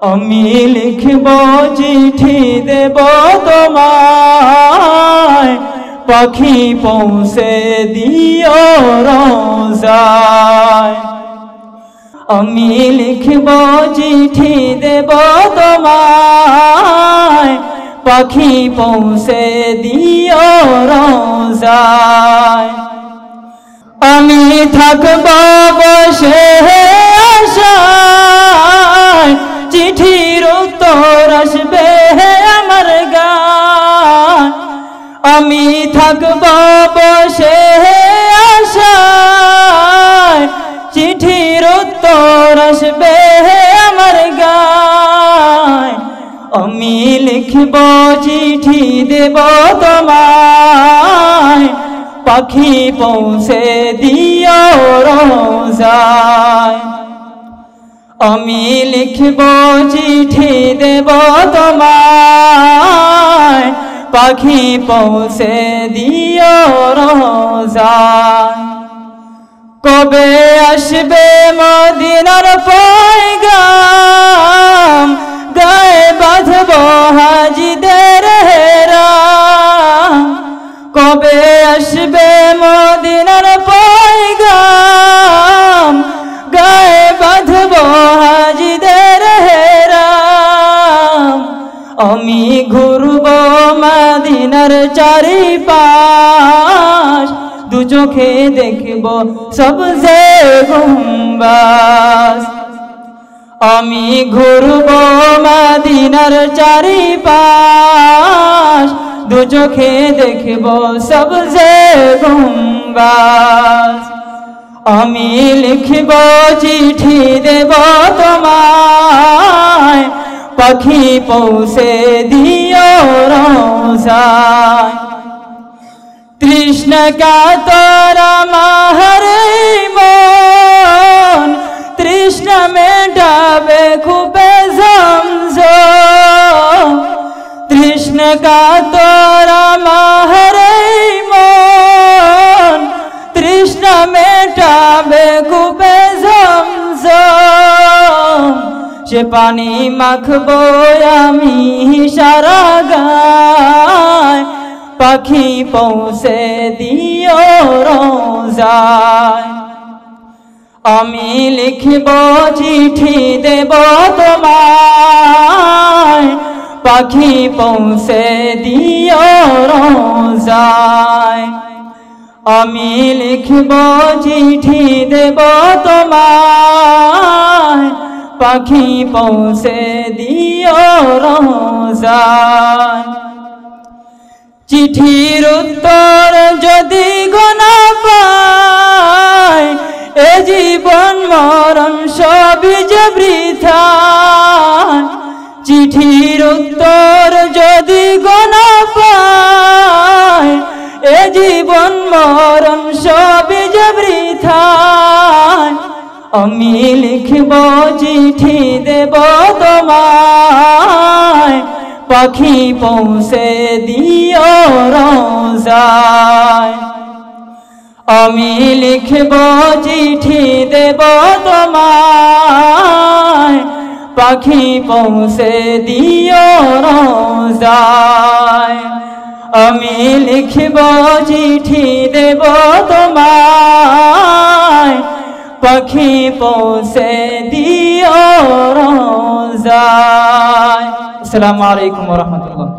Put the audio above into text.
আমি লিখব চিঠি দেব তোমায়, পাখি পৌঁছে দিও রোজায়। আমি লিখব চিঠি দেব তোমায়, পাখি পৌঁছে দিও রোজায়। আমি থাকব বসে আশায়, চিঠির উত্তর আসবে আমার গায়। আমি থাকব বসে আশায়, চিঠির উত্তর আসবে আমার গায়। আমি লিখব চিঠি দেব তোমায়, পাখি পৌঁছে দিও রোজায়। আমি লিখব চিঠি দেব তোমায়, পাখি পৌঁছে দিও রোজায়। কবে আসবে মদিনার পয়গাম, গায়ে বাঁধব হাজিদের হেরাম। কবে আসবে মদিনার পয়গাম, গায়ে বাঁধব হাজিদের হেরাম। আমি ঘুরব মদিনার চারিপাশ, দু চোখে দেখব সবজে গুম্বাজ। আমি ঘুরব মদিনার চারিপাশ, দু চোখে দেখব সবজে গুম্বাজ। আমি লিখব চিঠি দেব তোমায়, পাখি পৌঁছে দিও রোজায়। তৃষ্ণা কাতর আমার মন, তৃষ্ণা মেটাবে খুবে জমজম। তৃষ্ণা কাতর আমার মন, তৃষ্ণা মেটাবে খুবে জমজম। সে পানি মাখবো আমি সারা গায়, পাখি পৌঁছে দিও রোজায়। আমি লিখব চিঠি দেব তোমায়, পাখি পৌঁছে দিও রোজায়। আমি লিখব চিঠি দেব তোমায়, পাখি পৌঁছে দিও রোজায়। চিঠির উত্তর যদি গোনা পাই, এ জীবন মরণ সবই যে বৃথা। চিঠির উত্তর যদি গোনা পাই, এ জীবন মরণ সবই যে বৃথা। আমি লিখব চিঠি দেব তোমায়, পাখি পৌঁছে দিও রোজায়। আমি লিখব চিঠি দেব তোমায়, পাখি পৌঁছে দিও রোজায়। আমি লিখব চিঠি দেব তোমায়, পাখি পৌঁছে দিও রোজায়। আসসালামু আলাইকুম ওয়া রাহমাতুল্লাহ।